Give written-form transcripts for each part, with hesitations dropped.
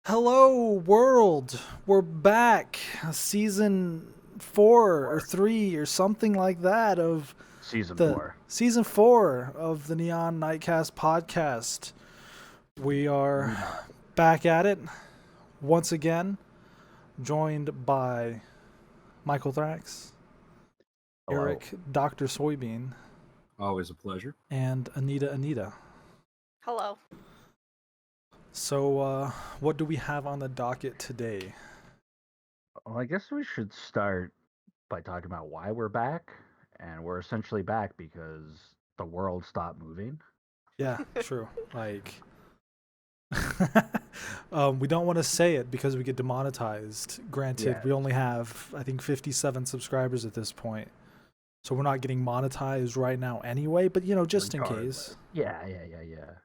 Hello, world. We're back. Season 4 or 3 or something like that of Season the 4. season 4 of the Neon Nightcast podcast. We are We are. back at it once again, joined by Michael Thrax, Hello. Eric Dr. Soybean, Always a pleasure. and Anita. Hello. So, what do we have on the docket today? Well, I guess we should start by talking about why we're back. And we're essentially back because the world stopped moving. Yeah, true. Like, we don't want to say it because we get demonetized. Granted, Yeah. we only have, I think, 57 subscribers at this point. So we're not getting monetized right now anyway, but, just in Regardless. case. Yeah.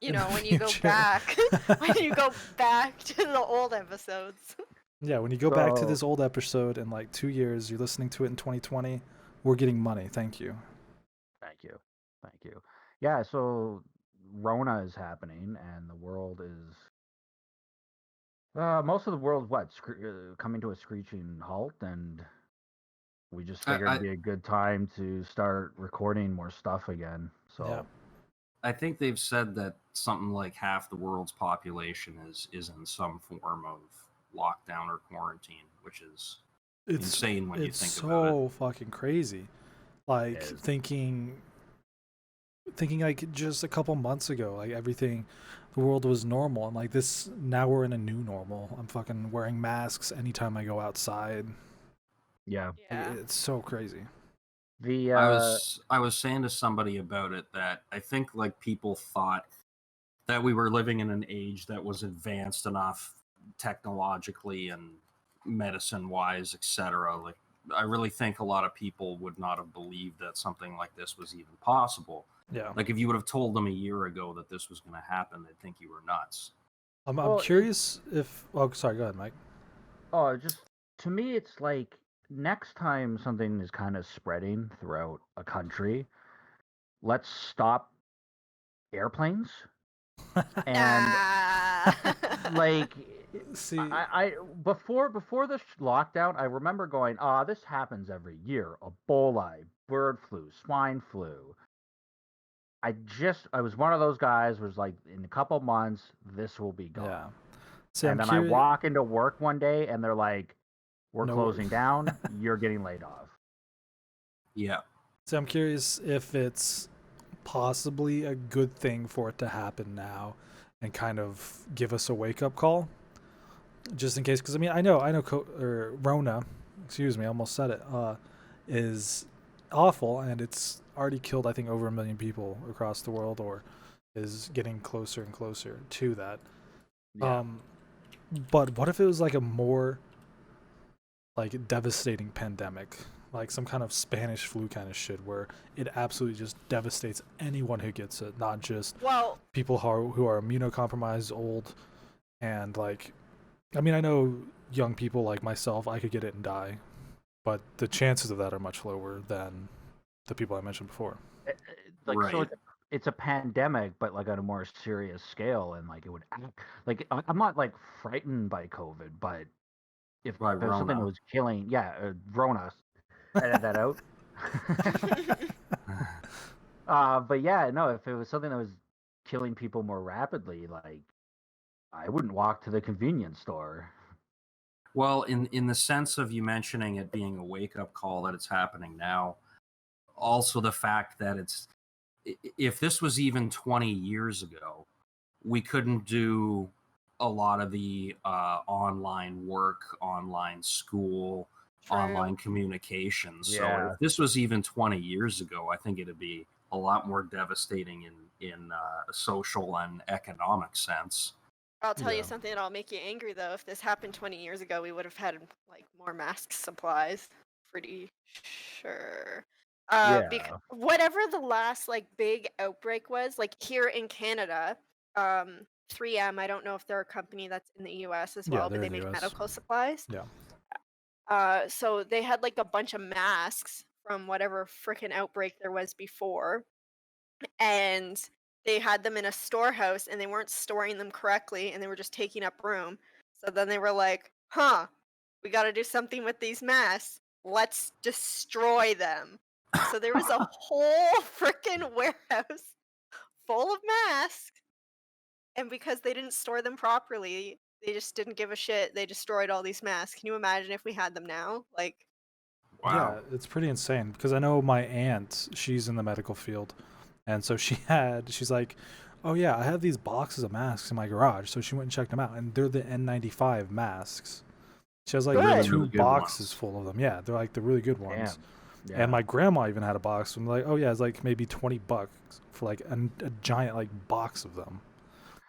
You know, when you go future. back, when you go back to the old episodes. Yeah, when you go back to So- this old episode in like 2 years, you're listening to it in 2020, we're getting money. Thank you. Thank you. Yeah, so Rona is happening, and the world is. Most of the world, coming to a screeching halt, and we just figured it'd be a good time to start recording more stuff again. So. Yeah. I think they've said that something like half the world's population is in some form of lockdown or quarantine, which is insane when you think so about it. fucking crazy. Like It is. thinking like just a couple months ago, like everything, the world was normal, and like this now we're in a new normal. I'm fucking wearing masks anytime I go outside. Yeah. Yeah. It's so crazy. The I was saying to somebody about it that I think like people thought that we were living in an age that was advanced enough technologically and medicine wise, etc. Like I really think a lot of people would not have believed that something like this was even possible. Yeah. Like if you would have told them a year ago that this was going to happen, they'd think you were nuts. I'm Well, curious if. Oh, sorry. Go ahead, Mike. just to me, it's like next time something is kind of spreading throughout a country, let's stop airplanes and like See, I before the lockdown, I remember going, this happens every year: Ebola, bird flu, swine flu. I was one of those guys was like, in a couple months this will be gone. yeah. See, And then I walk into work one day and they're like, we're No. closing down, you're getting laid off. Yeah. So I'm curious if it's possibly a good thing for it to happen now and kind of give us a wake-up call, just in case. Because I mean, I know Rona, excuse me, I almost said it, is awful, and it's already killed, I think, over 1 million people across the world, or is getting closer and closer to that. Yeah. But what if it was like a more like devastating pandemic, like some kind of Spanish flu kind of shit, where it absolutely just devastates anyone who gets it, not just Well, people who are immunocompromised, old, and like, I mean, I know young people like myself, I could get it and die, but the chances of that are much lower than the people I mentioned before. So Right. it's a pandemic, but like on a more serious scale, and like it would act like I'm not like frightened by COVID, but if By there's something that Rona. was killing, Rona, edit that out. But yeah, no, if it was something that was killing people more rapidly, like I wouldn't walk to the convenience store. Well, in the sense of you mentioning it being a wake up call that it's happening now, also the fact that if this was even 20 years ago, we couldn't do a lot of the online work, online school, True. online communications. So Yeah. if this was even 20 years ago, I think it'd be a lot more devastating in a social and economic sense. I'll tell Yeah. you something that'll make you angry though. If this happened 20 years ago, we would have had like more mask supplies. Pretty sure. Yeah. Whatever the last like big outbreak was, like here in Canada, 3M. I don't know if they're a company that's in the U.S. as Yeah, well, they're but they in the make US. medical supplies. Yeah. So they had like a bunch of masks from whatever freaking outbreak there was before, and they had them in a storehouse and they weren't storing them correctly and they were just taking up room. So then they were like, huh, we got to do something with these masks. Let's destroy them. So there was a whole freaking warehouse full of masks. And because they didn't store them properly, they just didn't give a shit. They destroyed all these masks. Can you imagine if we had them now? Like, Wow. Yeah, it's pretty insane because I know my aunt, she's in the medical field. And so she's like, oh yeah, I have these boxes of masks in my garage. So she went and checked them out, and they're the N95 masks. She has like Good. two Really good boxes ones. full of them. Yeah, they're like the really good ones. Damn. And my grandma even had a box. I'm like, oh yeah, it's like maybe $20 for like a giant like box of them.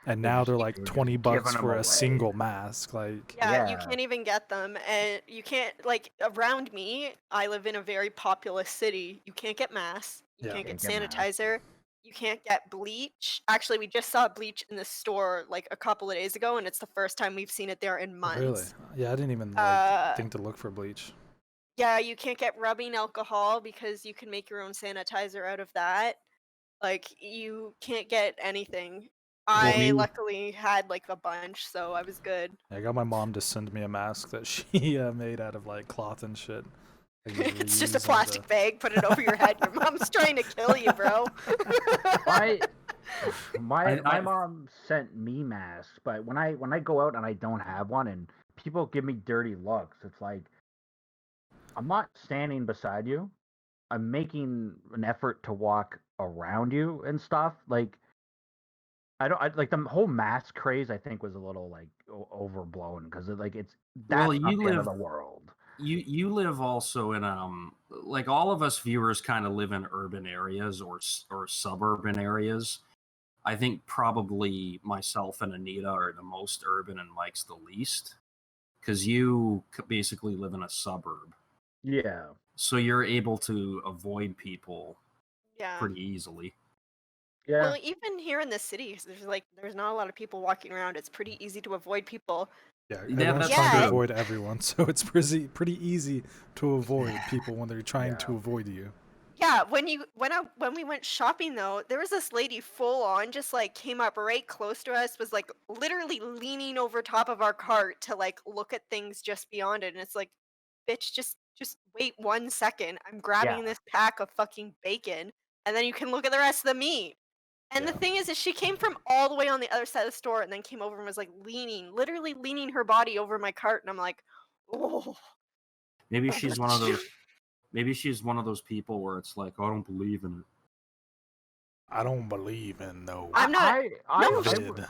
And They're now just- they're like they're just $20 giving 'em for away. a single mask. Like, yeah, you Yeah. can't even get them. And you can't, like, around me, I live in a very populous city. You can't get masks. You Yeah. can't get Can't get masks. sanitizer. You can't get bleach. Actually, we just saw bleach in the store like a couple of days ago, and it's the first time we've seen it there in months. really? Yeah, I didn't even like Uh, think to look for bleach. Yeah, you can't get rubbing alcohol because you can make your own sanitizer out of that. Like, you can't get anything. I you- luckily had like a bunch, so I was good. I got my mom to send me a mask that she made out of like cloth and shit. Like, It's just a reused and, plastic bag, put it over your head. Your mom's trying to kill you, bro. My mom sent me masks, but when I go out and I don't have one, and people give me dirty looks, it's like I'm not standing beside you. I'm making an effort to walk around you and stuff. Like like the whole mask craze. I think was a little like overblown because like it's that's Well, not you the end of live- the world. you live also in like all of us viewers kind of live in urban areas or suburban areas. I think probably myself and Anita are the most urban and Mike's the least, because you basically live in a suburb, Yeah. so you're able to avoid people Yeah. pretty easily. Yeah. Well, even here in the city, there's not a lot of people walking around. It's pretty easy to avoid people. Yeah, Yeah, everyone's that's trying to true. avoid everyone, so it's pretty easy to avoid people when they're trying to Yeah. avoid you. Yeah, when we went shopping though, there was this lady full on just like came up right close to us, was like literally leaning over top of our cart to like look at things just beyond it, and it's like, bitch, just wait 1 second. I'm grabbing Yeah. this pack of fucking bacon, and then you can look at the rest of the meat. And Yeah. the thing is she came from all the way on the other side of the store and then came over and was like literally leaning her body over my cart, and I'm like, oh. Maybe she's one of those. Maybe she's one of those people where it's like, I don't believe in it. I don't believe in no. I'm not. No, COVID.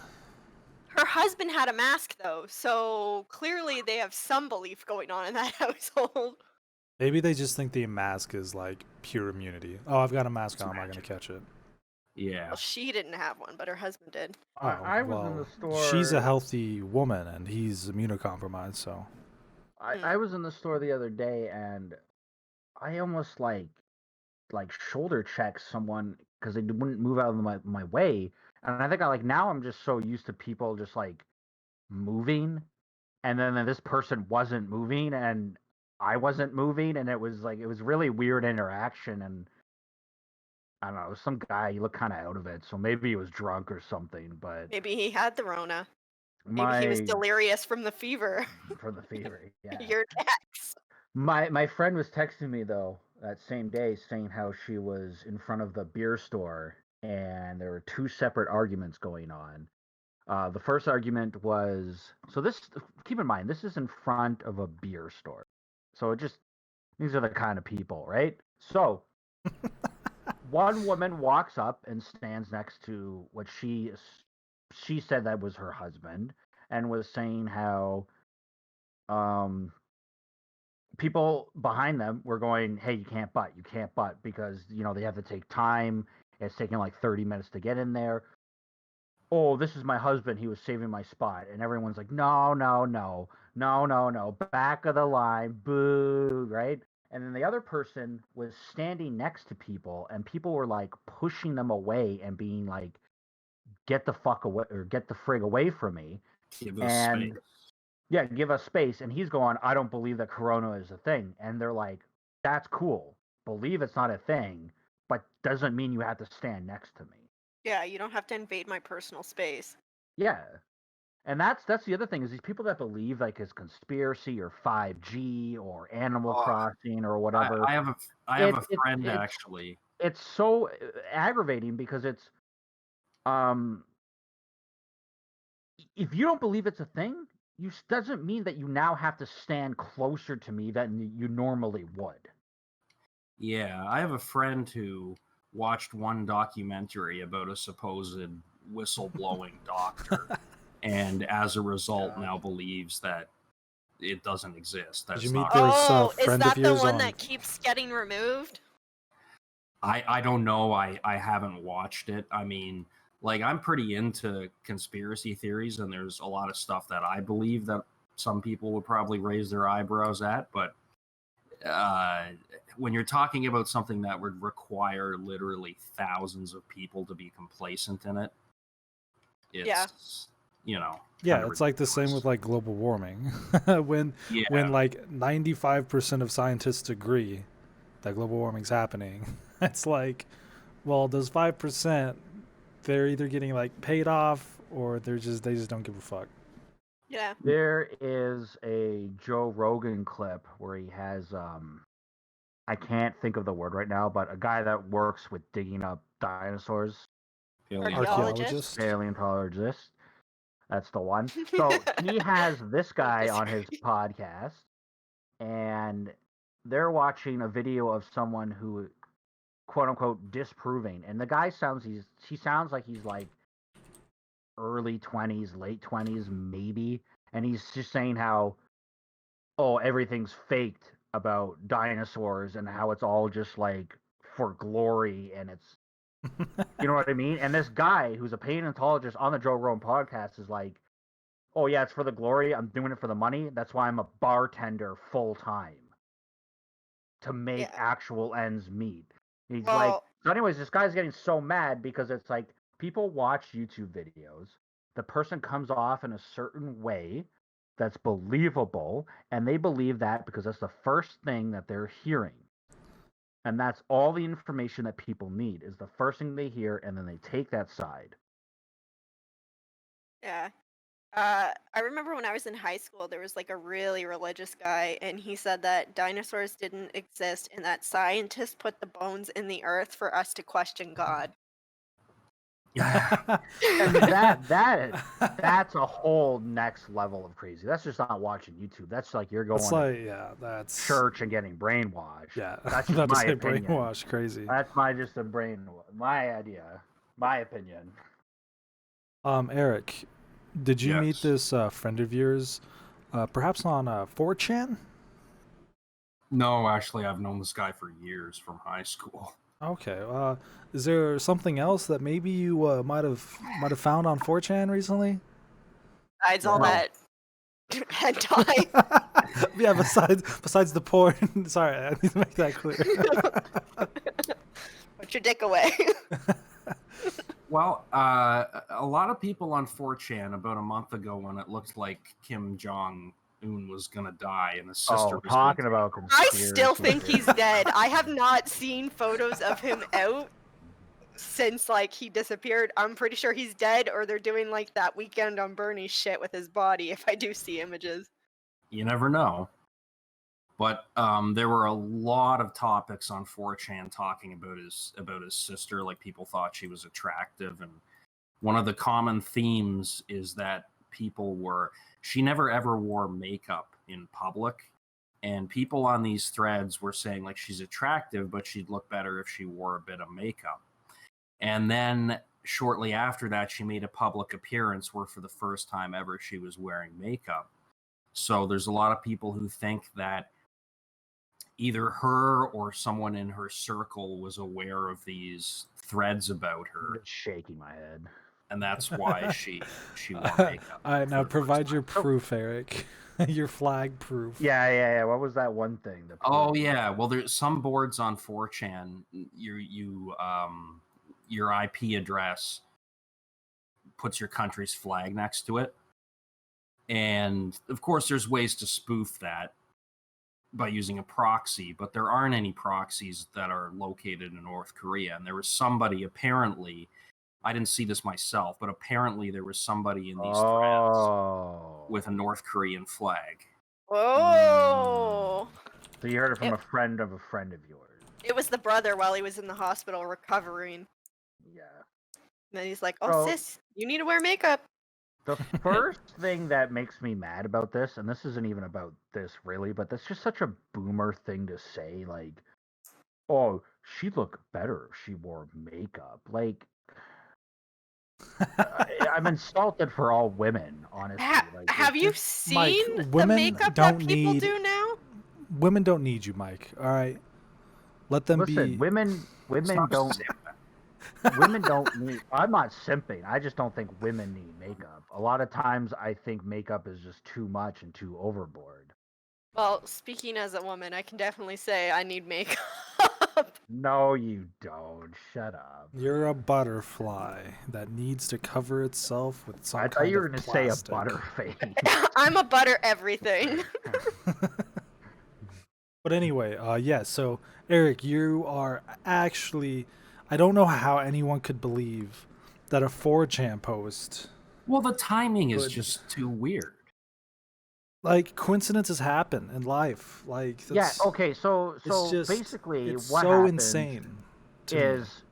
Her husband had a mask though, so clearly they have some belief going on in that household. Maybe they just think the mask is like pure immunity. Oh, I've got a mask on. I'm not gonna magic. catch it. Yeah. Well, she didn't have one, but her husband did. Oh, I was in the well, store. She's a healthy woman, and he's immunocompromised. So I was in the store the other day and I almost like shoulder checked someone because they wouldn't move out of my way. And I think now I'm just so used to people just like moving, and then this person wasn't moving and I wasn't moving, and it was really weird interaction. And I don't know, it was some guy, he looked kind of out of it, so maybe he was drunk or something. But Maybe he had the Rona. Maybe he was delirious from the fever. for the fever, yeah. Your text. My friend was texting me though that same day saying how she was in front of the beer store and there were two separate arguments going on. The first argument was, so this, keep in mind, this is in front of a beer store. So these are the kind of people, right? So one woman walks up and stands next to what she said that was her husband, and was saying how people behind them were going, hey, you can't butt because they have to take time. It's taking like 30 minutes to get in there. Oh, this is my husband, he was saving my spot. And everyone's like, no, back of the line, boo, right? And then the other person was standing next to people, and people were like pushing them away and being like, get the fuck away, or get the frig away from me. Give us space. Yeah, give us space. And he's going, I don't believe that Corona is a thing. And they're like, that's cool. Believe it's not a thing, but doesn't mean you have to stand next to me. Yeah, you don't have to invade my personal space. Yeah. And that's the other thing is these people that believe like it's conspiracy or 5G or Animal Oh, Crossing or whatever. I have It- a it- friend it's- actually. It's so aggravating because it's if you don't believe it's a thing, doesn't mean that you now have to stand closer to me than you normally would. Yeah, I have a friend who watched one documentary about a supposed whistleblowing doctor, and as a result, now believes that it doesn't exist. Did That's you meet not. this Oh, is friend of that the yours one on? that keeps getting removed? I don't know. I haven't watched it. I mean, like I'm pretty into conspiracy theories, and there's a lot of stuff that I believe that some people would probably raise their eyebrows at, but when you're talking about something that would require literally thousands of people to be complacent in it, it's Yeah, kinda it's like the same ridiculous. with like global warming. when Yeah. like 95% of scientists agree that global warming's happening, it's like, well, those 5%, they're either getting like paid off or they just don't give a fuck. Yeah. There is a Joe Rogan clip where he has I can't think of the word right now, but a guy that works with digging up dinosaurs, Archaeologist. paleontologist. That's the one. So he has this guy on his podcast, and they're watching a video of someone who, quote unquote, disproving. And the guy he sounds like he's like early 20s, late 20s, maybe. And he's just saying how, oh, everything's faked about dinosaurs and how it's all just like for glory and it's, you know what I mean? And this guy who's a paleontologist on the Joe Rogan podcast is like, oh yeah, it's for the glory. I'm doing it for the money. That's why I'm a bartender full time to make Yeah. actual ends meet. He's like, Well, so anyways, this guy's getting so mad because it's like people watch YouTube videos. The person comes off in a certain way that's believable, and they believe that because that's the first thing that they're hearing. And that's all the information that people need is the first thing they hear, and then they take that side. yeah. I remember when I was in high school, there was like a really religious guy, and he said that dinosaurs didn't exist and that scientists put the bones in the earth for us to question God. And that's a whole next level of crazy. That's just not watching YouTube. That's like you're going It's to like, yeah, that's church and getting brainwashed. Yeah, That's not just to my say opinion. brainwash, crazy. That's my idea, my opinion. Eric, did you meet Yes. this friend of yours, perhaps on 4chan? No, actually, I've known this guy for years from high school. Okay. Is there something else that maybe you might have found on 4chan recently? Besides all Well- that hentai. Yeah. Besides the porn. Sorry, I need to make that clear. Put your dick away. Well, a lot of people on 4chan about a month ago when it looked like Kim Jong-un was going to die and his sister was Talking gonna about I conspiracy still think he's theories. dead. I have not seen photos of him out since like he disappeared. I'm pretty sure he's dead, or they're doing like that Weekend on Bernie shit with his body. If I do see images. You never know. But there were a lot of topics on 4chan talking about his sister. Like people thought she was attractive, and one of the common themes is that she never ever wore makeup in public, and people on these threads were saying like she's attractive, but she'd look better if she wore a bit of makeup. And then shortly after that, she made a public appearance where for the first time ever she was wearing makeup. So there's a lot of people who think that either her or someone in her circle was aware of these threads about I'm her, just shaking my head. and that's why she wore makeup. All right, now for the first provide your time. proof, Eric. Your flag proof. Yeah. What was that one thing? Oh yeah, well there's some boards on 4chan. Your IP address puts your country's flag next to it, and of course there's ways to spoof that by using a proxy, but there aren't any proxies that are located in North Korea. And there was somebody apparently I didn't see this myself, but apparently there was somebody in these threads with a North Korean flag. Whoa! So you heard it from It- a friend of yours. It was the brother while he was in the hospital recovering. Yeah. And then he's like, "Oh, So- sis, you need to wear makeup." The first thing that makes me mad about this, and this isn't even about this really, but that's just such a boomer thing to say, like, oh, she'd look better if she wore makeup. Like, I'm insulted for all women, honestly. Like, Have you it's just- Mike, seen the women makeup don't that people need- do now? Women don't need you, Mike. All right, let them Listen, be. women Stop don't simping. women don't need. I'm not simping. I just don't think women need makeup. A lot of times, I think makeup is just too much and too overboard. Well, speaking as a woman, I can definitely say I need makeup. No, you don't. Shut up. You're a butterfly that needs to cover itself with some I thought kind you were of going to say a plastic. butterface. I'm a butter everything. But anyway, yeah, so Eric, you are actually, I don't know how anyone could believe that a 4chan post, Well, the timing is Good. just too weird. like coincidences happen in life. Like Yeah. that's, Okay. So it's just, basically, it's what so happens insane to me. is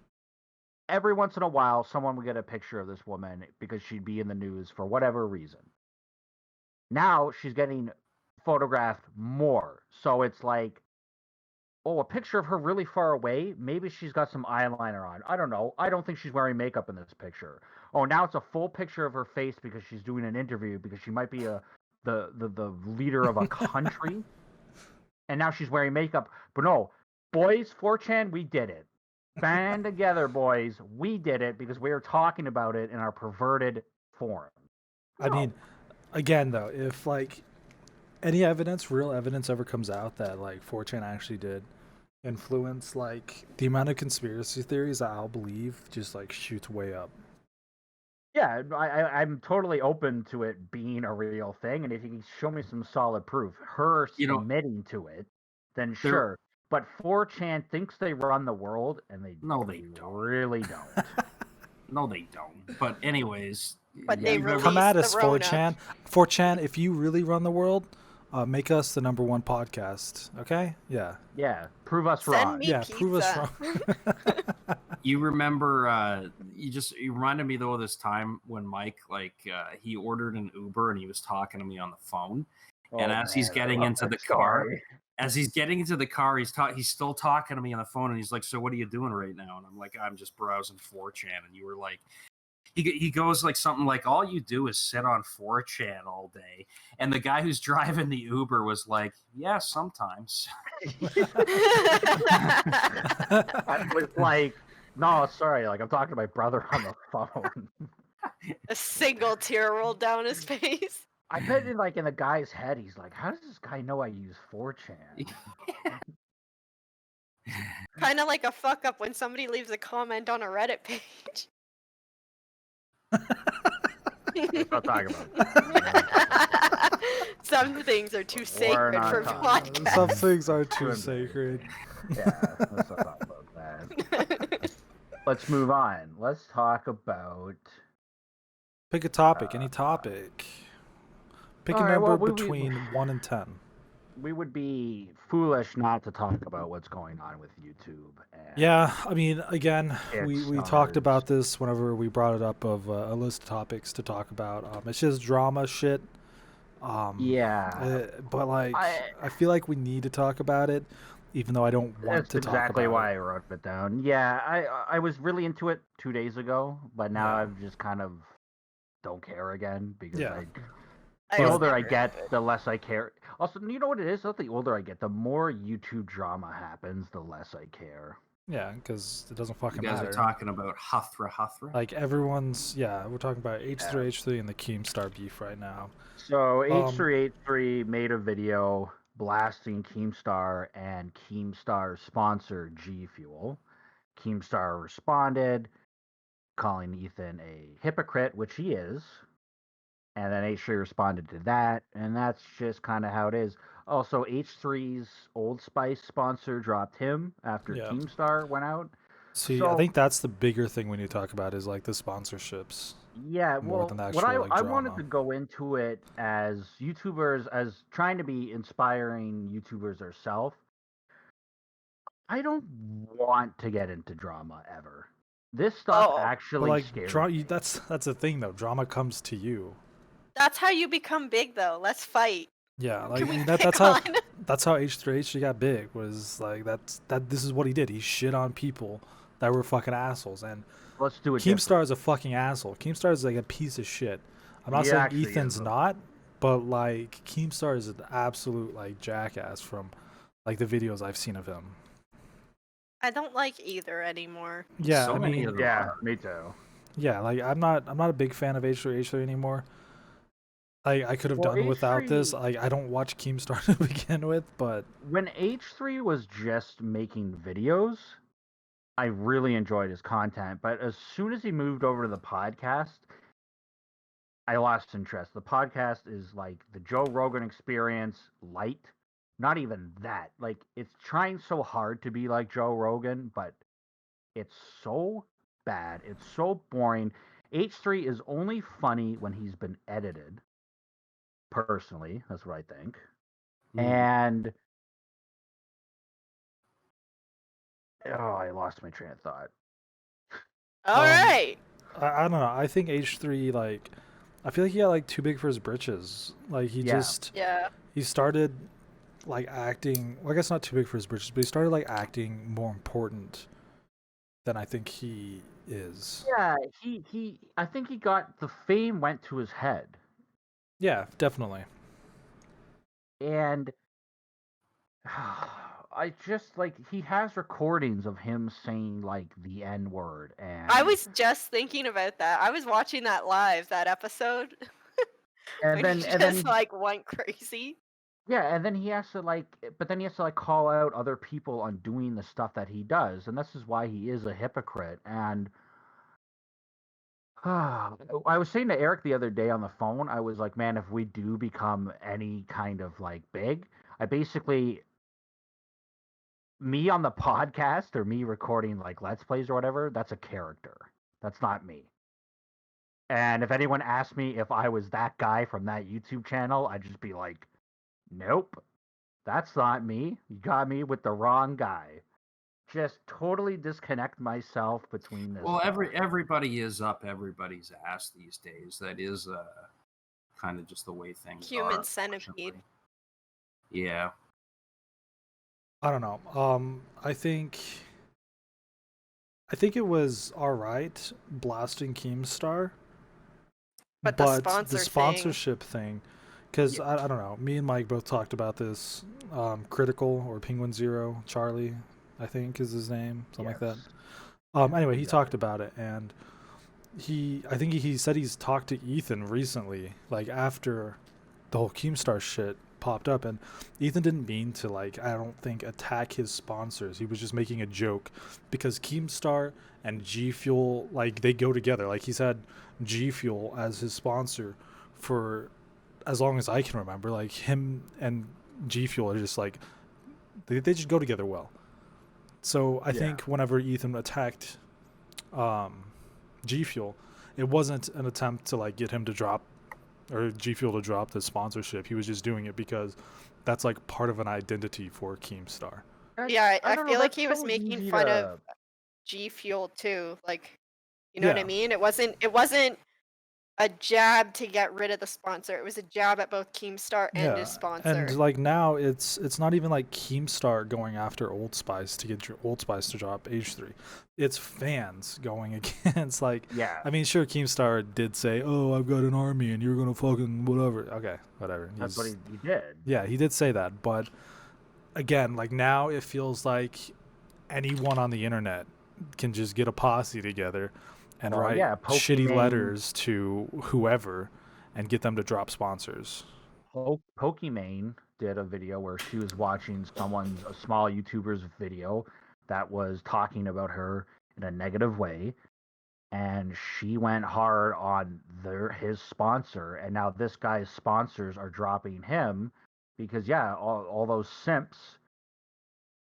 every once in a while, someone would get a picture of this woman because she'd be in the news for whatever reason. Now she's getting photographed more, so it's like, oh, a picture of her really far away. Maybe she's got some eyeliner on. I don't know. I don't think she's wearing makeup in this picture. Oh, now it's a full picture of her face because she's doing an interview because she might be the leader of a country, and now she's wearing makeup. But no, boys, 4chan, we did it. Band together, boys. We did it because we were talking about it in our perverted form. I mean, again though, if like any evidence, real evidence ever comes out that like 4chan actually did influence, like the amount of conspiracy theories that I'll believe just like shoots way up. Yeah, I'm totally open to it being a real thing, and if you can show me some solid proof, her You know, submitting to it, then there- sure. But 4chan thinks they run the world, and they No, they don't. really don't. No, they don't. But anyways, But yeah, they you remember- Come at Release us, the Rona. 4chan. 4chan, if you really run the world, make us the #1 podcast. Okay? Yeah. Yeah, prove us Send wrong. me Yeah, prove us pizza. wrong. You remember? You reminded me though of this time when Mike, he ordered an Uber and he was talking to me on the phone. And Oh, as he's man, I getting love into that the car, story. he's still talking to me on the phone, and he's like, "So what are you doing right now?" And I'm like, "I'm just browsing 4chan." And you were like, he goes like something like, "All you do is sit on 4chan all day." And the guy who's driving the Uber was like, "Yeah, sometimes." I was like, no, sorry, like I'm talking to my brother on the phone. A single tear rolled down his face. I bet in the guy's head, he's like, how does this guy know I use 4chan? Kind of like a fuck up when somebody leaves a comment on a Reddit page. Let's not talk about that. Some things are too sacred not for talking. podcasts. Some things are too Couldn't be. sacred. Yeah, let's not talk about that. Let's move on. Let's talk about. Pick a topic, any topic. Pick a all right, number well, we- between 1 and 10. We would be foolish not to talk about what's going on with YouTube. And Yeah, I mean, again, we It's talked ours. about this whenever we brought it up of a list of topics to talk about. It's just drama shit. Yeah. But like, I- I feel like we need to talk about it, even though I don't want That's to talk exactly about why it. I wrote it down. Yeah, I was really into it 2 days ago, but now Yeah. I've just kind of don't care again because Yeah. the was older I never get, into it. the less I care. Also, you know what it is? The older I get, the more YouTube drama happens, the less I care. Yeah, because it doesn't You fucking guys matter. are talking about Huthra. Like everyone's, yeah, we're talking about H3H3 and the Keemstar beef right now. So H383 made a video blasting Keemstar and Keemstar sponsor G Fuel. Keemstar responded, calling Ethan a hypocrite, which he is. And then H3 responded to that, and that's just kind of how it is. Also, H3's Old Spice sponsor dropped him after Yeah. Keemstar went out. See, I So think that's the bigger thing we need to talk about is like the sponsorships yeah, more than well, the what actual like I wanted drama. to go into it as YouTubers, as trying to be inspiring YouTubers ourselves. I don't want to get into drama ever. This stuff Oh, But actually like scares me. that's the thing though. Drama comes to you. that's how you become big, though. Let's fight. Yeah, like Can we that pick that's how on? H3H3 got big was like this is what he did. He shit on people that were fucking assholes and Let's do it Keemstar different. is a fucking asshole. Keemstar is like a piece of shit. I'm not He saying actually is. Ethan's not, but like Keemstar is an absolute like jackass from like the videos I've seen of him. I don't like either anymore. Yeah, So I many mean, of them Yeah, are. me too. yeah, like I'm not a big fan of H3H3 anymore. I could have Well, done without this. H3, Like I don't watch Keemstar to begin with, but when H3 was just making videos, I really enjoyed his content. But as soon as he moved over to the podcast, I lost interest. The podcast is like the Joe Rogan experience light. Not even that. Like it's trying so hard to be like Joe Rogan, but it's so bad. It's so boring. H3 is only funny when he's been edited. Personally, that's what I think. Hmm. And oh, I lost my train of thought. All um, right. I don't know. I think H3 like I feel like he got like too big for his britches. Like Yeah. Yeah. he started like acting. Well, I guess not too big for his britches, but he started like acting more important than I think he is. Yeah, he I think he got the fame went to his head. Yeah, definitely. And I just like he has recordings of him saying like the N word I and was just thinking about that. I was watching that live, that episode, and when then he and just then like went crazy. yeah, and then he has to like but then he has to like call out other people on doing the stuff that he does, and this is why he is a hypocrite. And I was saying to Eric the other day on the phone, I was like, man, if we do become any kind of like big, I basically me on the podcast or me recording like let's plays or whatever, that's a character. That's not me. And if anyone asked me if I was that guy from that YouTube channel, I'd just be like, nope, that's not me. You got me with the wrong guy. Just totally disconnect myself between this Well, stuff. everybody is up everybody's ass these days. That is kind of just the way things Human are. centipede. Unfortunately. Yeah. I don't know. I think it was all right blasting Keemstar, But the but the sponsor thing. sponsorship thing, because Yeah. I don't know. Me and Mike both talked about this. Critical or Penguin Zero Charlie, I think is his name, something like that. Yes. Anyway, he talked Exactly. about it, and I think he said he's talked to Ethan recently, like after the whole Keemstar shit popped up, and Ethan didn't mean to like I don't think attack his sponsors. He was just making a joke because Keemstar and G Fuel like they go together. Like he's had G Fuel as his sponsor for as long as I can remember. Like him and G Fuel are just like they just go together well. So I Yeah. think whenever Ethan attacked um, G Fuel, it wasn't an attempt to like get him to drop or G Fuel to drop the sponsorship. He was just doing it because that's like part of an identity for Keemstar. Yeah, I I don't know. feel like That's he was so making easy fun of to. G Fuel too. Like, you know what I Yeah. mean? It wasn't a jab to get rid of the sponsor. It was a jab at both Keemstar and his Yeah, and sponsor. like now it's not even like Keemstar going after Old Spice to get Old Spice to drop H3. It's fans going against like Yeah. I mean sure Keemstar did say, "Oh, I've got an army and you're going to fucking whatever." Okay, whatever. That's what He's he did. yeah, he did say that, but again, like now it feels like anyone on the internet can just get a posse together and Well, write yeah, shitty Pokimane, letters to whoever and get them to drop sponsors. Pokimane did a video where she was watching a small YouTuber's video that was talking about her in a negative way, and she went hard on his sponsor, and now this guy's sponsors are dropping him because yeah, all those simps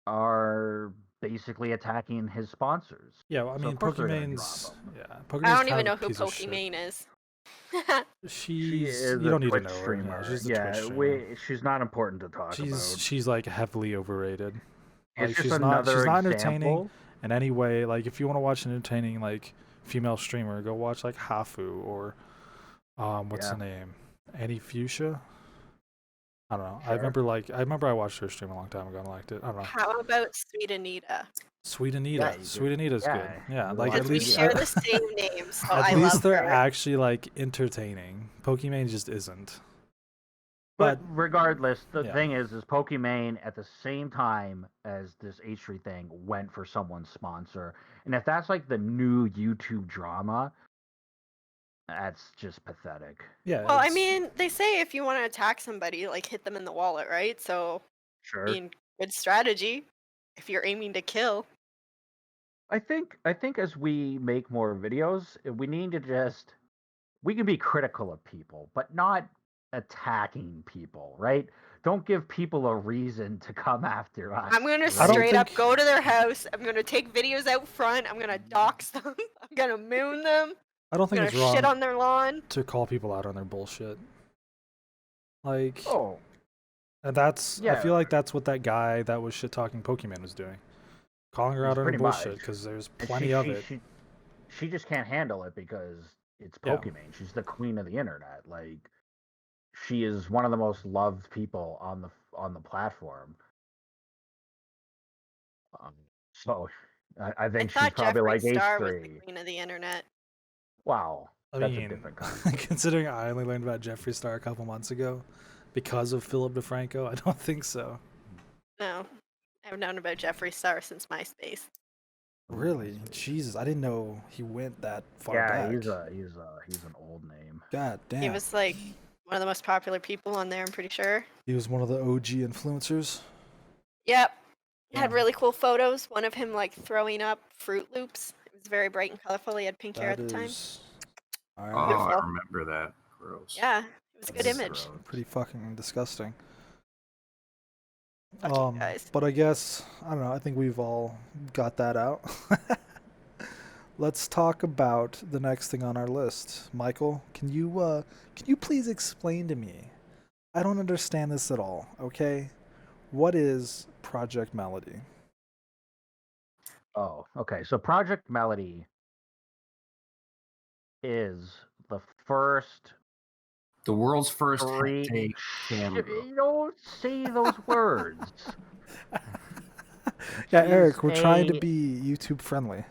are basically attacking his sponsors. Yeah, well, I So mean, of course they're gonna drop Pokemon's. him. Yeah, I Pokemon's don't kind even of know a who piece of shit. Pokimane is. She She's. is You a don't need to Twitch know her. streamer. Yeah, she's a Yeah, Twitch streamer. she's not important to talk about. She's like heavily overrated. It's Like just she's another not entertaining example. in any way. Like if you want to watch an entertaining like female streamer, go watch like Hafu or what's Yeah. the name? Annie Fuchsia? I don't know. Sure. I remember I watched her stream a long time ago and liked it. I don't know. How about Sweet Anita? Sweet Anita. Yeah, you Sweet could- Anita's yeah, good. Yeah, you like watch at Because we least share the same name, so I at least love they're her. actually like entertaining. Pokemon just isn't. But But regardless, the yeah. thing is Pokimane at the same time as this H3 thing went for someone's sponsor. And if that's like the new YouTube drama, that's just pathetic. Yeah. Well, I it's- mean, they say if you want to attack somebody, like hit them in the wallet, right? So, Sure. I mean, good strategy if you're aiming to kill. I think as we make more videos, we need to we can be critical of people, but not attacking people, right? Don't give people a reason to come after us. I'm gonna right? I don't straight up think- go to their house. I'm gonna take videos out front. I'm gonna dox them. I'm gonna moon them. I don't I'm think gonna it's wrong shit on their lawn. to call people out on their bullshit. Like Oh, and that's I Yeah. feel like that's what that guy that was shit talking Pokemon was doing. Calling her It's out on her pretty much. bullshit because there's and plenty of it. She just can't handle it because it's Yeah. Pokimane. She's the queen of the internet. Like, she is one of the most loved people on the platform. So I think I she's thought probably Jeffree like Star was the H3. queen of the internet. Wow, I that's mean, a different concept. considering I only learned about Jeffree Star a couple months ago because of Philip DeFranco, I don't think so. No, I've known about Jeffree Star since MySpace. Really? Jesus, I didn't know he went that far Yeah, back. he's an old name. God damn. He was like one of the most popular people on there. I'm pretty sure. He was one of the OG influencers. Yep. Had Yeah. really cool photos. One of him like throwing up Fruit Loops. It was very bright and colorful. He had pink hair at That the time. is. All Oh, right. I Beautiful. remember that. Gross. Yeah, it was a good That's image. Pretty fucking disgusting. Fuck you guys. But I guess I don't know. I think we've all got that out. Let's talk about the next thing on our list. Michael, can you please explain to me? I don't understand this at all. Okay, what is Project Melody? Oh, okay. So Project Melody is the first The world's first three. hentai cam girl. You don't say those words. Yeah, She's Eric, we're trying to a- be YouTube friendly.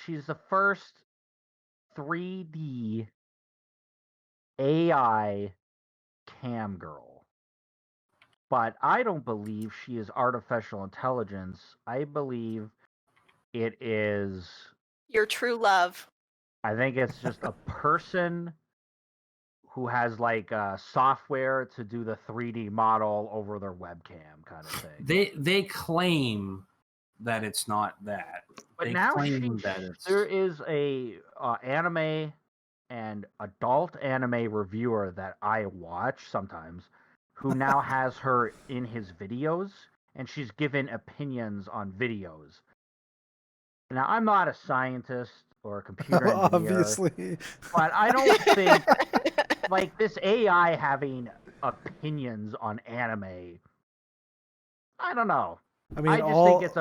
She's the first 3D AI cam girl. But I don't believe she is artificial intelligence. I believe it is. Your true love. I think it's just a person who has like software to do the 3D model over their webcam kind of thing. They claim that it's not that. But They now claim that it's there is a anime and adult anime reviewer that I watch sometimes, who now has her in his videos, and she's given opinions on videos. Now, I'm not a scientist or a computer engineer, Obviously. but I don't think like this AI having opinions on anime. I don't know. I mean, I just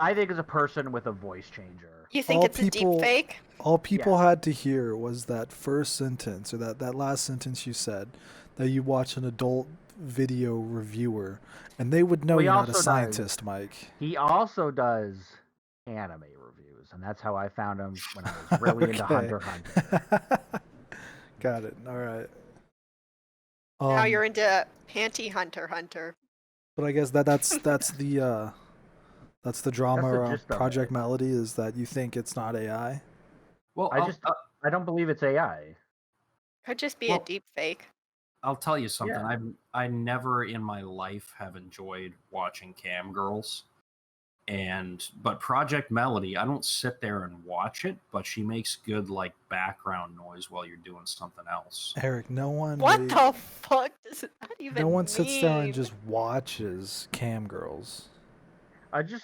think it's a person with a voice changer. You think All it's people- a deep fake? all people had to hear was that first sentence or that last sentence you said, that you watch an adult video reviewer, and they would know Well, he you're not a also does. scientist, Mike. He also does anime reviews, and that's how I found him when I was really into Okay. Hunter x Hunter. Got it. All right. Now Um, you're into Panty Hunter. But I guess that's the drama That's the around gist of Project it. Melody is that you think it's not AI. well. I don't believe it's AI. Could just be Well- a deep fake. I'll tell you something. Yeah. I never in my life have enjoyed watching cam girls, but Project Melody, I don't sit there and watch it, but she makes good like background noise while you're doing something else. Eric, no one What really- the fuck does that even no one sits there and mean? just watches cam girls.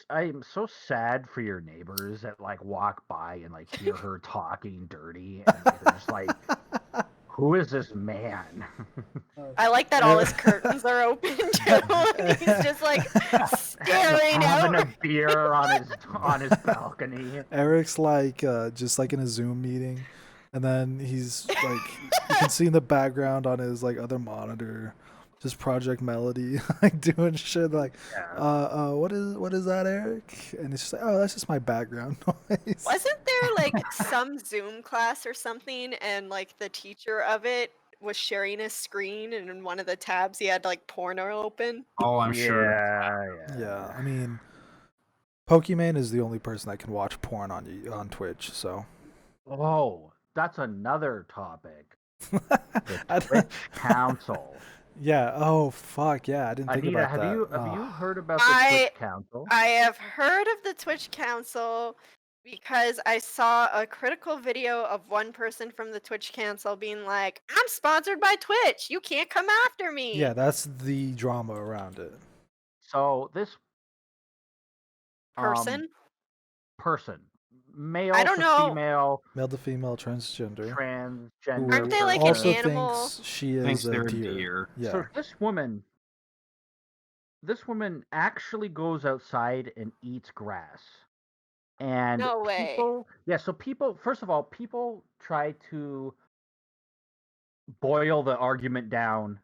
I'm so sad for your neighbors that like walk by and like hear her talking dirty and like, they're just like, who is this man? I like that all his curtains are open too, and he's just like staring Having out. a beer on his balcony. Eric's like just like in a Zoom meeting, and then he's like, you can see in the background on his like other monitor, just Project Melody like doing shit like, Yeah. what is that, Eric? And it's just like, oh, that's just my background noise. Wasn't there like some Zoom class or something, and like the teacher of it was sharing his screen, and in one of the tabs he had like porno open? Oh, I'm sure. Yeah, I mean, Pokimane is the only person that can watch porn on Twitch, so. Oh, that's another topic. I The Twitch Council. Yeah. Oh fuck. Yeah. I didn't think Anita, about have that. you heard about the Twitch Council? I have heard of the Twitch Council because I saw a critical video of one person from the Twitch Council being like, "I'm sponsored by Twitch. You can't come after me." Yeah, that's the drama around it. So this Person. male I don't to know. female, Male to female transgender. transgender. Aren't they like an also animal? thinks she is Thinks a they're a deer. deer. Yeah. So this woman actually goes outside and eats grass. And No way. people, first of all, people try to boil the argument down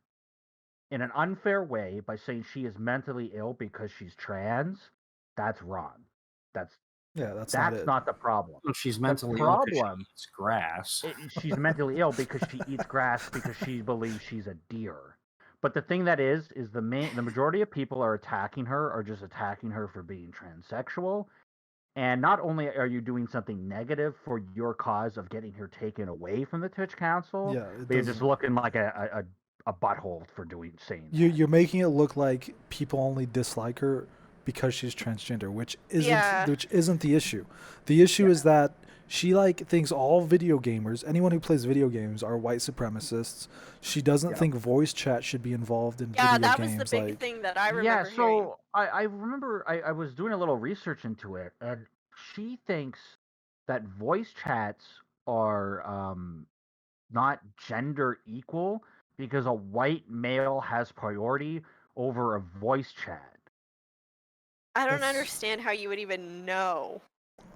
in an unfair way by saying she is mentally ill because she's trans. That's wrong. That's not the problem. Well, she's mentally ill 'cause she problem- eats grass. She's mentally ill because she eats grass because she believes she's a deer. But the thing that is the majority of people are attacking her are just attacking her for being transsexual. And not only are you doing something negative for your cause of getting her taken away from the Twitch Council, Yeah, but you're just looking like a butthole for saying that. You're making it look like people only dislike her because she's transgender, which isn't the issue. The issue is that she like thinks all video gamers, anyone who plays video games, are white supremacists. She doesn't think voice chat should be involved in video games. Yeah, that was the big thing that I remember hearing. I remember I was doing a little research into it, and she thinks that voice chats are not gender equal because a white male has priority over a voice chat. I don't understand how you would even know.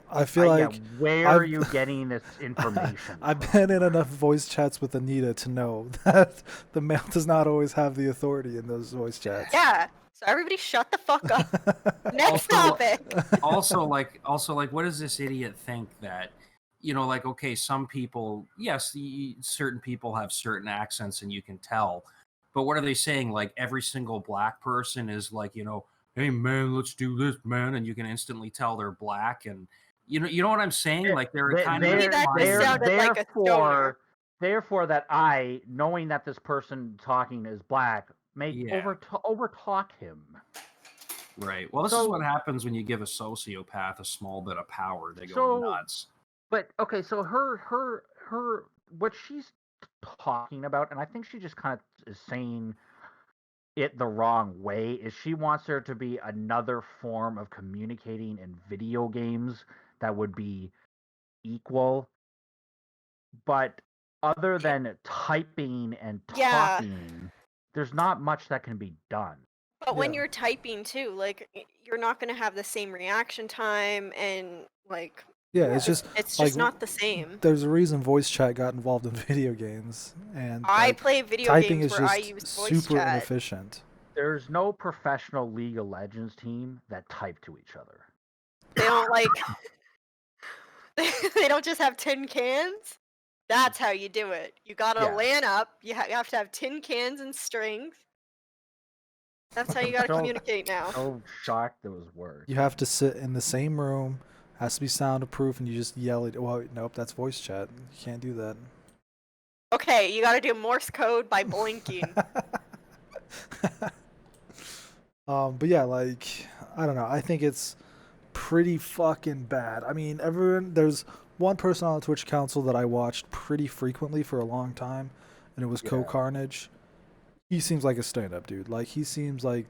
I feel like where are you getting this information? I've been in enough voice chats with Anita to know that the male does not always have the authority in those voice chats. Yeah. So everybody shut the fuck up. Next topic. Also, what does this idiot think that, like, okay, some people, yes, certain people have certain accents and you can tell, but what are they saying? Like every single black person is like, hey man, let's do this, man, and you can instantly tell they're black, and you know what I'm saying? Like they're kind of therefore that I, knowing that this person talking is black, may overtalk him. Right. Well, this is what happens when you give a sociopath a small bit of power. They go nuts. But okay, so her what she's talking about, and I think she just kind of is saying it the wrong way, is she wants there to be another form of communicating in video games that would be equal. But other than typing and talking, there's not much that can be done. But when you're typing too, like you're not going to have the same reaction time, and like it's just not the same. There's a reason voice chat got involved in video games, and I play video typing games is where just I use voice super chat. inefficient. There's no professional League of Legends team that type to each other. They don't like. They don't just have tin cans. That's how you do it. You gotta LAN up. You have to have tin cans and strings. That's how you gotta communicate now. So shocked there was words. You have to sit in the same room. Has to be soundproof, and you just yell it. Well, nope, that's voice chat. You can't do that. Okay, you gotta do Morse code by blinking. But yeah, like, I don't know. I think it's pretty fucking bad. I mean, there's one person on the Twitch Council that I watched pretty frequently for a long time, and it was Co Carnage. He seems like a stand-up dude. Like, he seems like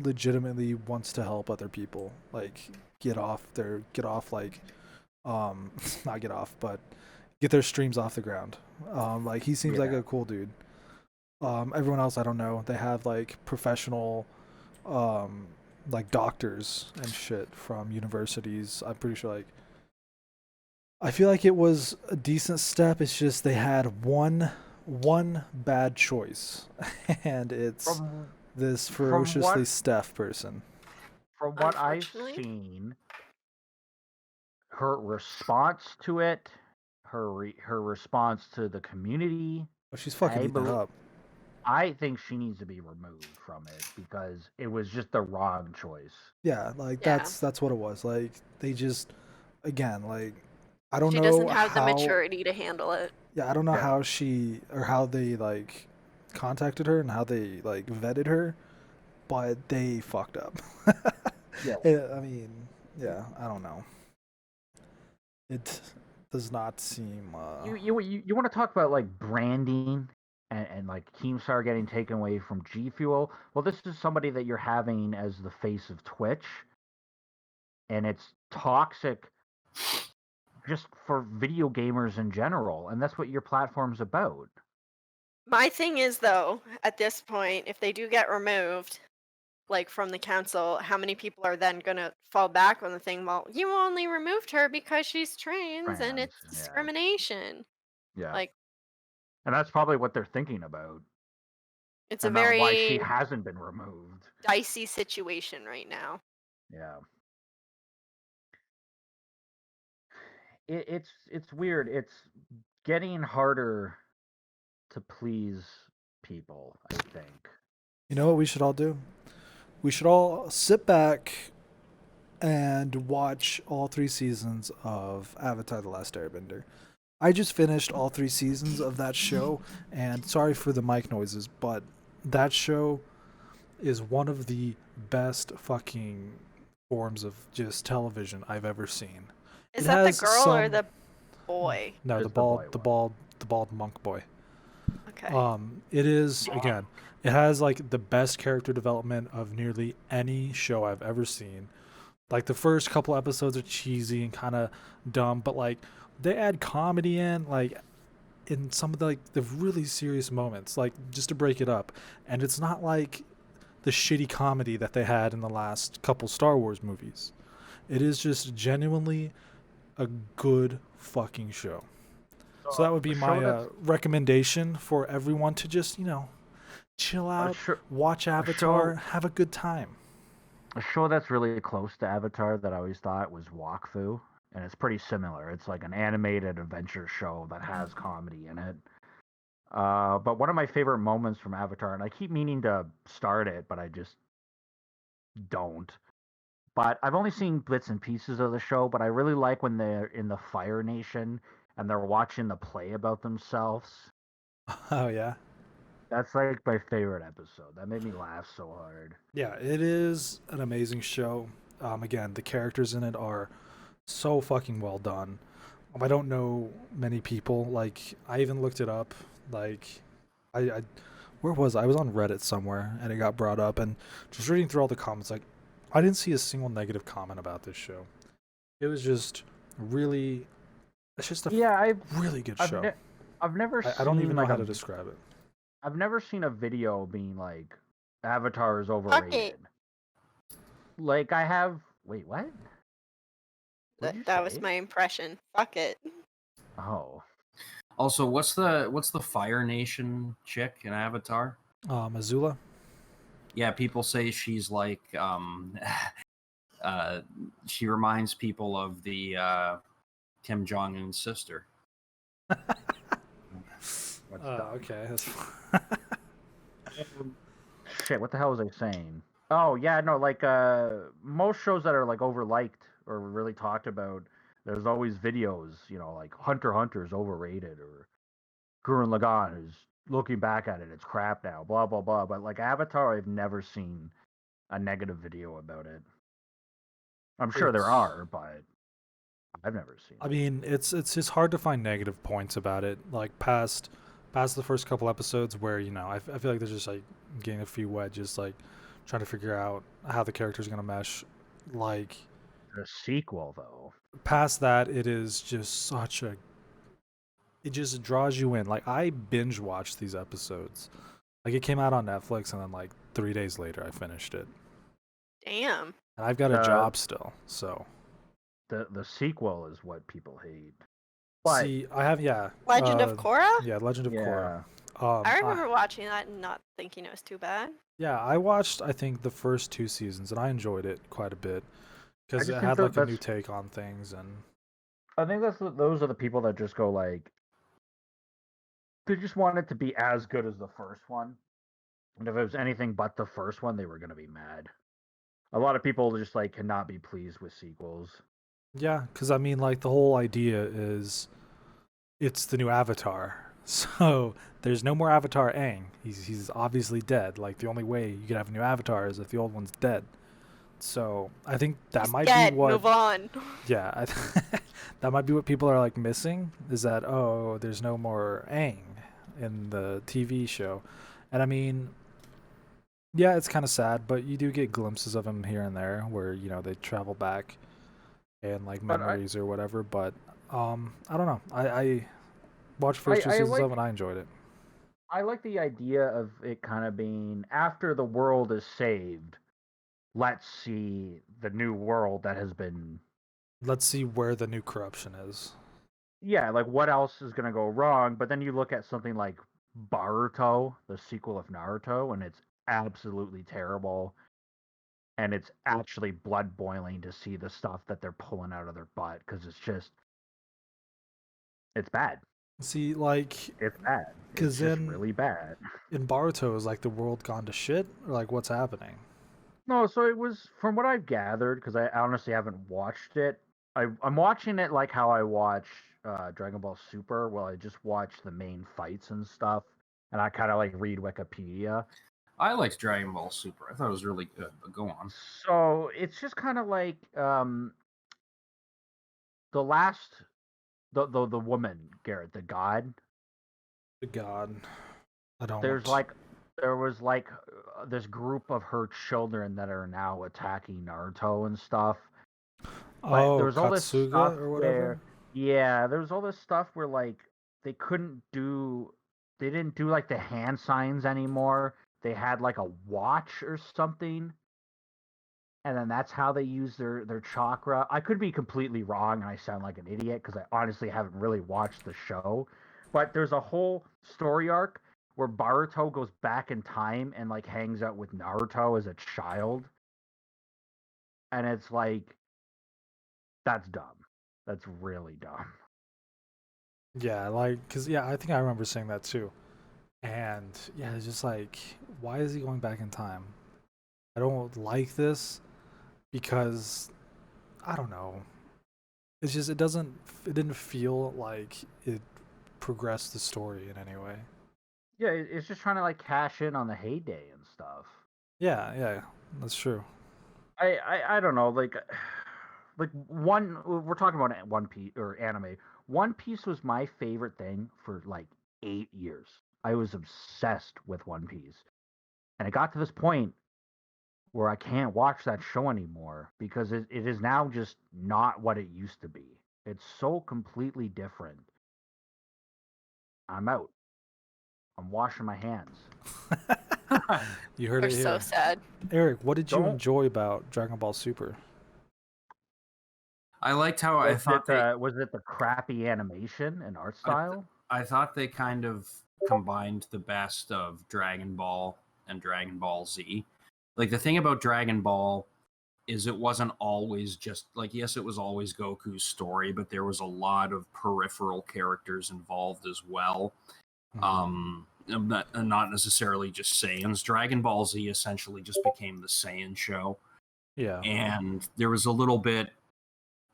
legitimately wants to help other people, like get off like not get off, but get their streams off the ground. Like he seems like Yeah. a cool dude. Everyone else I don't know. They have like professional like doctors and shit from universities. I'm pretty sure like I feel like it was a decent step. It's just they had one bad choice, and it's From this from ferociously what Steph person. from what I've Unfortunately. seen, her response to it, her response to the community, Oh, she's fucking I eating it bel up. I think she needs to be removed from it because it was just the wrong choice. Yeah, like Yeah. that's what it was. Like they just again like I don't She know doesn't have the how maturity to handle it. yeah I don't know Yeah. how she or how they like contacted her and how they like vetted her, but they fucked up. Yeah. I mean, yeah, I don't know. It does not seem. You want to talk about like branding and like Keemstar getting taken away from G Fuel? Well, this is somebody that you're having as the face of Twitch, and it's toxic just for video gamers in general, and that's what your platform's about. My thing is though, at this point, if they do get removed, like from the council, how many people are then gonna fall back on the thing? Well, you only removed her because she's trans and Trans, it's yeah, discrimination. yeah, Like and that's probably what they're thinking about, it's a and not why she very hasn't been removed. dicey situation right now. Yeah, it's weird. It's getting harder to please people, I think. You know what we should all do? We should all sit back and watch all 3 seasons of Avatar: The Last Airbender. I just finished all 3 seasons of that show, and sorry for the mic noises, but that show is one of the best fucking forms of just television I've ever seen. Is It that the has girl or some the boy? no It's the boy one. the bald monk boy. Okay. It is again. It has like the best character development of nearly any show I've ever seen. Like the first couple episodes are cheesy and kind of dumb, but like they add comedy like in some of the really serious moments, like just to break it up. And it's not like the shitty comedy that they had in the last couple Star Wars movies. It is just genuinely a good fucking show. So that would be A my show that's recommendation for everyone to just, chill a, out, sh- watch a Avatar, show have a good time. a show that's really close to Avatar that I always thought was Wakfu, and it's pretty similar. It's like an animated adventure show that has comedy in it. But one of my favorite moments from Avatar, and I keep meaning to start it, but I just don't. But I've only seen bits and pieces of the show, but I really like when they're in the Fire Nation and they're watching the play about themselves. Oh, yeah. That's like my favorite episode. That made me laugh so hard. Yeah, it is an amazing show. Again, the characters in it are so fucking well done. I don't know many people. Like, I even looked it up. Like, I where was I? I was on Reddit somewhere, and it got brought up. And just reading through all the comments, like, I didn't see a single negative comment about this show. It was just really, it's just a Yeah, really good I've, show. ne- I've never I don't even seen know like how to describe it. I've never seen a video being like Avatar is Fuck it. overrated. Like I have. Wait, what? What did you That was say? my impression. Fuck it. Oh, Also, what's the Fire Nation chick in Avatar? Azula. Yeah, people say she's like she reminds people of the Kim Jong Un's sister. what's Oh, dumb? okay. That's Shit, what the hell was I saying? Oh yeah, no, like most shows that are like overliked or really talked about, there's always videos, like Hunter x Hunter is overrated or Gurren Lagann is looking back at it, it's crap now, blah blah blah. But like Avatar, I've never seen a negative video about it. I'm sure there It's- are, but I've never seen I it. mean, it's just hard to find negative points about it. Like past the first couple episodes, where I feel like there's just like getting a few wedges. Like trying to figure out how the characters are gonna mesh. Like The sequel, though. past that, it is just it just draws you in. Like I binge watched these episodes. Like it came out on Netflix, and then like 3 days later, I finished it. Damn. And I've got a Uh, job still, so The sequel is what people hate. But see, I have Legend of Korra? yeah, Legend of Korra. I remember watching that and not thinking it was too bad. Yeah, I watched I think the first 2 seasons, and I enjoyed it quite a bit because just it think had that like a new that's- take on things, and I think those are the people that just go like, they just want it to be as good as the first one. And if it was anything but the first one, they were gonna be mad. A lot of people just like cannot be pleased with sequels. yeah, because I mean, like the whole idea is it's the new Avatar, so there's no more Avatar Aang. He's obviously dead. Like the only way you could have a new Avatar is if the old one's dead. So I think that He's might dead. be what. Move on. Yeah, that might be what people are like missing. Is that oh, there's no more Aang in the TV show, and I mean, yeah, it's kind of sad, but you do get glimpses of him here and there where they travel back and like But memories or whatever. But I don't know. I watched first two I seasons like of it and I enjoyed it. I like the idea of it kind of being after the world is saved. Let's see the new world that has been. Let's see where the new corruption is. Yeah, like what else is going to go wrong? But then you look at something like Baruto, the sequel of Naruto, and it's absolutely terrible. And it's actually blood boiling to see the stuff that they're pulling out of their butt because it's bad. See, like It's bad. It's 'cause just then- really bad. in Baruto, is like the world gone to shit, or like what's happening? No, so it was from what I've gathered because I honestly haven't watched it. I'm watching it like how I watch Dragon Ball Super. Well, I just watch the main fights and stuff, and I kind of like read Wikipedia. I liked Dragon Ball Super. I thought it was really good, but go on. So it's just kind of like the last the woman Garrett, the god. The God, I don't. There was like this group of her children that are now attacking Naruto and stuff. But there was all this Katsuga stuff or whatever. where, yeah, there was all this stuff where like they didn't do like the hand signs anymore. They had like a watch or something, and then that's how they use their chakra. I could be completely wrong, and I sound like an idiot because I honestly haven't really watched the show. But there's a whole story arc where Baruto goes back in time and like hangs out with Naruto as a child, and it's like, that's dumb. That's really dumb. Yeah, like, cause yeah, I think I remember saying that too. And yeah, it's just like, why is he going back in time? I don't like this because I don't know. It's just it didn't feel like it progressed the story in any way. Yeah, it's just trying to like cash in on the heyday and stuff. Yeah, that's true. I don't know, like we're talking about One Piece or anime. One Piece was my favorite thing for like 8 years. I was obsessed with One Piece. And it got to this point where I can't watch that show anymore because it is now just not what it used to be. It's so completely different. I'm out. I'm washing my hands. You heard We're it so here. sad. Eric, what did you Don't- enjoy about Dragon Ball Super? I liked how I thought Was it the crappy animation and art style? I thought they kind of combined the best of Dragon Ball and Dragon Ball Z. Like the thing about Dragon Ball is it wasn't always just like, yes, it was always Goku's story, but there was a lot of peripheral characters involved as well. Not necessarily just Saiyans. Dragon Ball Z essentially just became the Saiyan show. Yeah. And there was a little bit,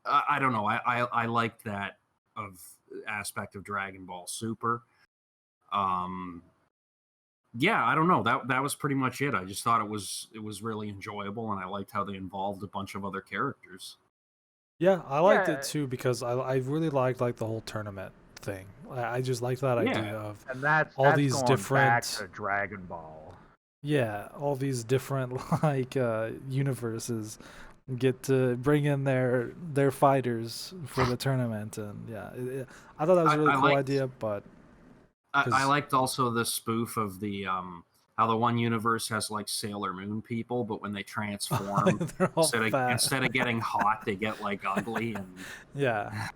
I don't know, I liked that of aspect of Dragon Ball Super. Yeah, I don't know, that was pretty much it. I just thought it was really enjoyable, and I liked how they involved a bunch of other characters. Yeah, I liked Yeah. it too because I really liked like the whole tournament thing. I just liked that Yeah. idea of And that's all these going back different- to Dragon Ball. Yeah, all these different like universes get to bring in their fighters for the tournament, and yeah, I thought that was a really I cool liked idea, but I because liked also the spoof of the how the one universe has like Sailor Moon people, but when they transform, they're all fat. instead of getting hot, they get like ugly and Yeah,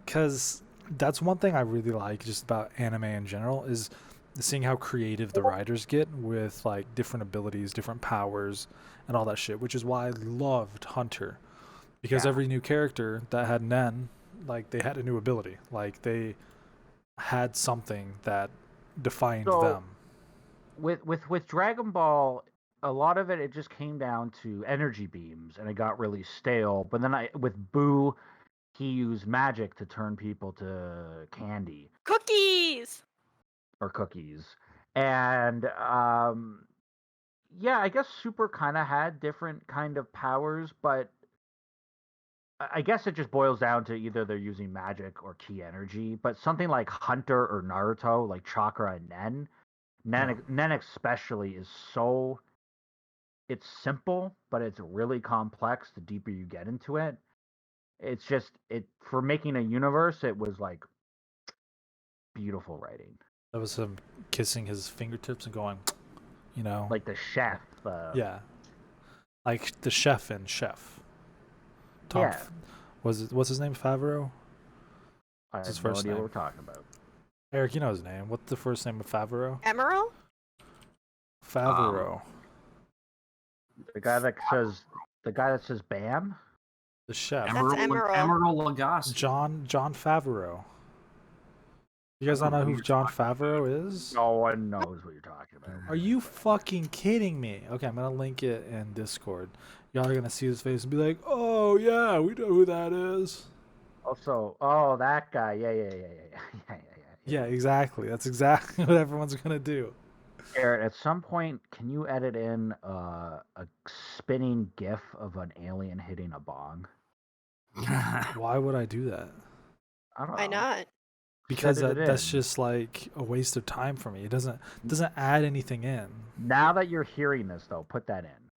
because that's one thing I really like just about anime in general is seeing how creative the writers get with like different abilities, different powers, and all that shit. Which is why I loved Hunter because Yeah. every new character that had Nen, like they had a new ability, like they had something that defined So them. with Dragon Ball, a lot of it just came down to energy beams, and it got really stale. But then with Boo, he used magic to turn people to candy Cookies. or cookies, and yeah, I guess Super kind of had different kind of powers, but I guess it just boils down to either they're using magic or key energy. But something like Hunter or Naruto, like Chakra and Yeah. Nen especially is so it's simple, but it's really complex the deeper you get into it. It's just it for making a universe, it was like beautiful writing. That was him kissing his fingertips and going, you know, Like the chef, yeah, like the chef in Chef. Tom, yeah, what's his name? Favreau. I What's his have no first idea what name? we're talking about. Eric, you know his name. What's the first name of Favreau? Emerald? um, Favreau, The guy that says the guy that says Bam. the chef. That's Emerald. Emerald Lagasse. John Favreau. You guys I don't don't know know who who you're John talking about. Favreau is? No one knows what you're talking about. Are you fucking kidding me? Okay, I'm gonna link it in Discord. Y'all are gonna see his face and be like, "Oh yeah, we know who that is." Also, oh, that guy. Yeah. Yeah, exactly. That's exactly what everyone's gonna do. Garrett, at some point, can you edit in a spinning GIF of an alien hitting a bong? Why would I do that? I don't Why know. not? Because Edit it that's in. just like a waste of time for me. It doesn't add anything in. Now that you're hearing this, though, put that in.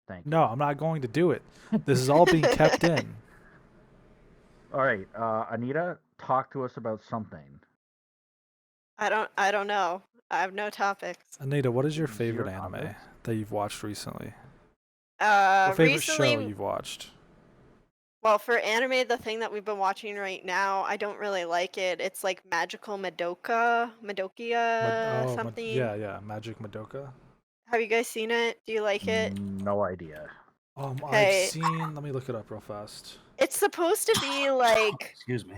Thank you. No, I'm not going to do it. This is all being kept in. All right, Anita, talk to us about something. I don't know. I have no topics. Anita, what is your Zero favorite anime topics? that you've watched recently? Or favorite show Recently, you've watched? well, for anime, the thing that we've been watching right now, I don't really like it. It's like Magical Madokia, something. Yeah, Magic Madoka. Have you guys seen it? Do you like it? No idea. I've Okay, seen. Let me look it up real fast. it's supposed to be like Excuse me.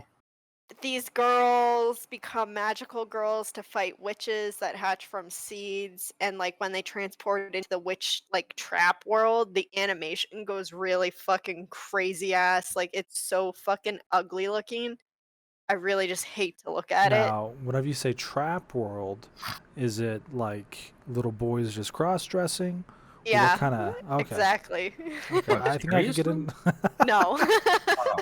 these girls become magical girls to fight witches that hatch from seeds, and like when they transport it into the witch like trap world, the animation goes really fucking crazy ass. Like it's so fucking ugly looking. I really just hate to look at it. Now, whenever you say trap world, is it like little boys just cross dressing? Or what Yeah, kind of? Okay. exactly. Okay. What, I think I could get seriously? in. No. Oh,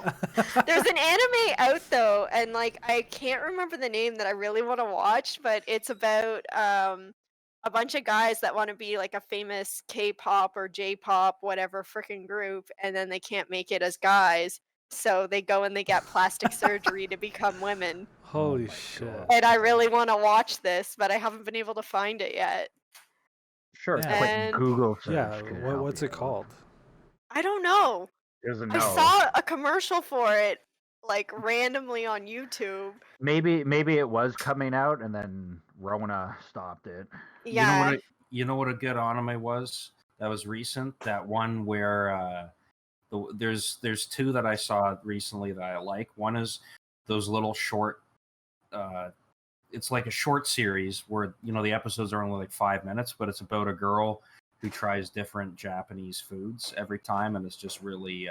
There's an anime out though, and like I can't remember the name that I really want to watch, but it's about a bunch of guys that want to be like a famous K-pop or J-pop whatever freaking group, and then they can't make it as guys, so they go and they get plastic surgery to become women. Holy my shit. God. And I really want to watch this, but I haven't been able to find it yet. Sure, a Yeah. quick And Google search. Yeah. Could help What's you it out. called? I don't know. Doesn't I know. saw a commercial for it like randomly on YouTube. Maybe it was coming out and then Rona stopped it. Yeah. you know what a good anime was that was recent? That one where there's two that I saw recently that I like. One is those little short it's like a short series where the episodes are only like 5 minutes, but it's about a girl who tries different Japanese foods every time, and it's just really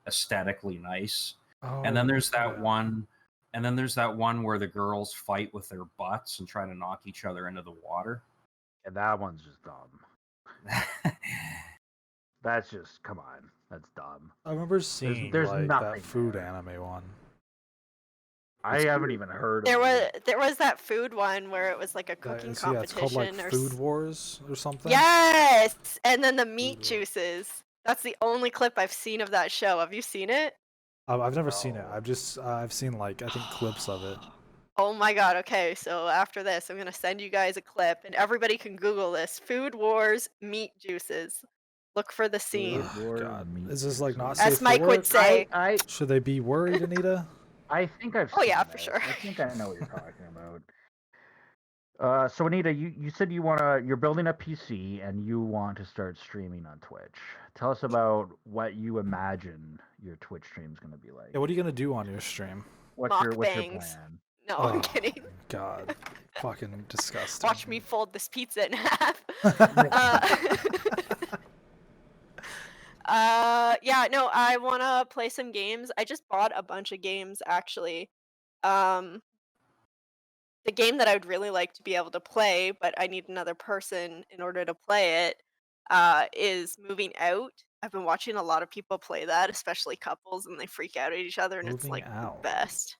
aesthetically nice. Oh. And then there's that yeah. one, and then there's that one where the girls fight with their butts and try to knock each other into the water. And that one's just dumb. That's just come on. That's dumb. I remember seeing there's like nothing that food there. anime one. I haven't even heard There of was it. there was that food one where it was like a cooking It's called like competition or Food Wars or something. Yes, and then the meat Wars. juices. That's the only clip I've seen of that show. Have you seen it? I've never seen it. No. I've seen like I think clips of it. Oh my god. Okay, so after this, I'm gonna send you guys a clip, and everybody can Google this: Food Wars meat juices. Look for the scene. Food Wars God, meat is this like not juices. safe As for Mike would work? say. Should they be worried, Anita? I think I've Oh seen yeah, for this. sure. I think I know what you're talking about. So Anita, you said you're building a PC and you want to start streaming on Twitch. Tell us about what you imagine your Twitch stream is going to be like. Yeah, what are you gonna do on your stream? What's your Mukbangs. plan? No, Oh, I'm kidding. God, fucking disgusting. Watch me fold this pizza in half. Yeah, no, I wanna play some games. I just bought a bunch of games actually. Um, the game that I would really like to be able to play, but I need another person in order to play it, is Moving Out. I've been watching a lot of people play that, especially couples, and they freak out at each other, and it's Moving like the Out. best.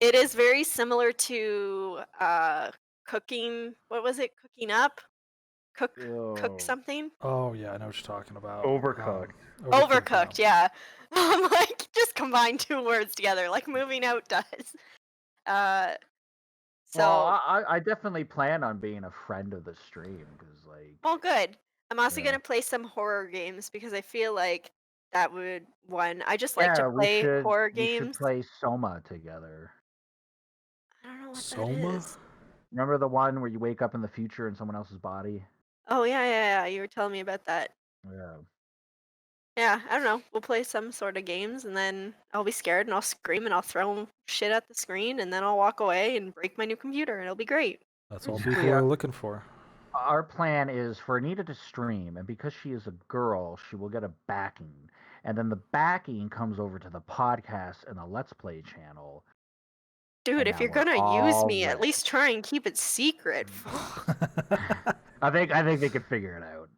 It is very similar to cooking. What was it? Cooking up? Cook Oh, something? Oh yeah, I know what you're talking about. Overcooked. Overcooked, yeah. I'm like, just combine two words together, like Moving Out does. Uh, Well, so, I definitely plan on being a friend of the stream because, like, well, good. I'm also yeah. gonna play some horror games because I feel like that would I just like to Yeah, we play should horror we should games. play Soma together. I don't know what that Soma? is. Remember the one where you wake up in the future in someone else's body? Oh yeah. You were telling me about that. Yeah. Yeah, I don't know. We'll play some sort of games, and then I'll be scared, and I'll scream, and I'll throw shit at the screen, and then I'll walk away and break my new computer, and it'll be great. That's all Basically, people are looking for. Our plan is for Anita to stream, and because she is a girl, she will get a backing. And then the backing comes over to the podcast and the Let's Play channel. Dude, And if now you're we're gonna use all me, at rich. least try and keep it secret. I think they could figure it out.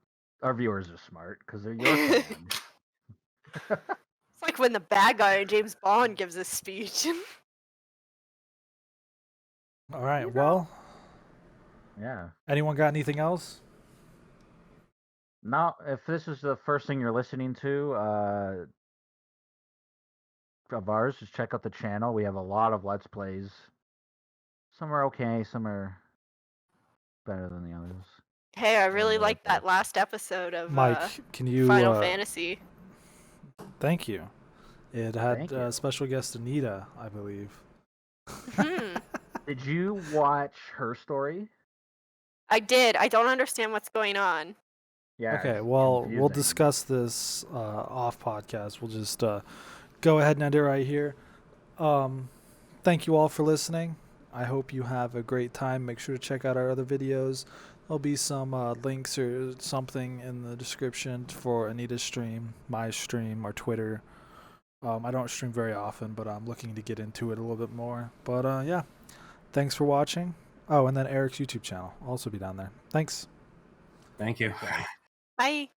Our viewers are smart because they're your fans. It's like when the bad guy in James Bond gives his speech. All right. You know? Well, Yeah. anyone got anything else? Now, if this is the first thing you're listening to of ours, just check out the channel. We have a lot of Let's Plays. Some are okay, some are better than the others. Hey, I Or really more liked that both. last episode of Mike, can you? Final Fantasy. Thank you. It had Thank you. special guest Anita, I believe. Hmm. Did you watch her story? I did. I don't understand what's going on. Yeah. Okay, it's well, we'll confusing. discuss this off podcast. We'll just go ahead and end it right here. Thank you all for listening. I hope you have a great time. Make sure to check out our other videos. There'll be some links or something in the description for Anita's stream, my stream, our Twitter. I don't stream very often, but I'm looking to get into it a little bit more. But yeah, thanks for watching. Oh, and then Eric's YouTube channel will also be down there. Thanks. Thank you. Bye.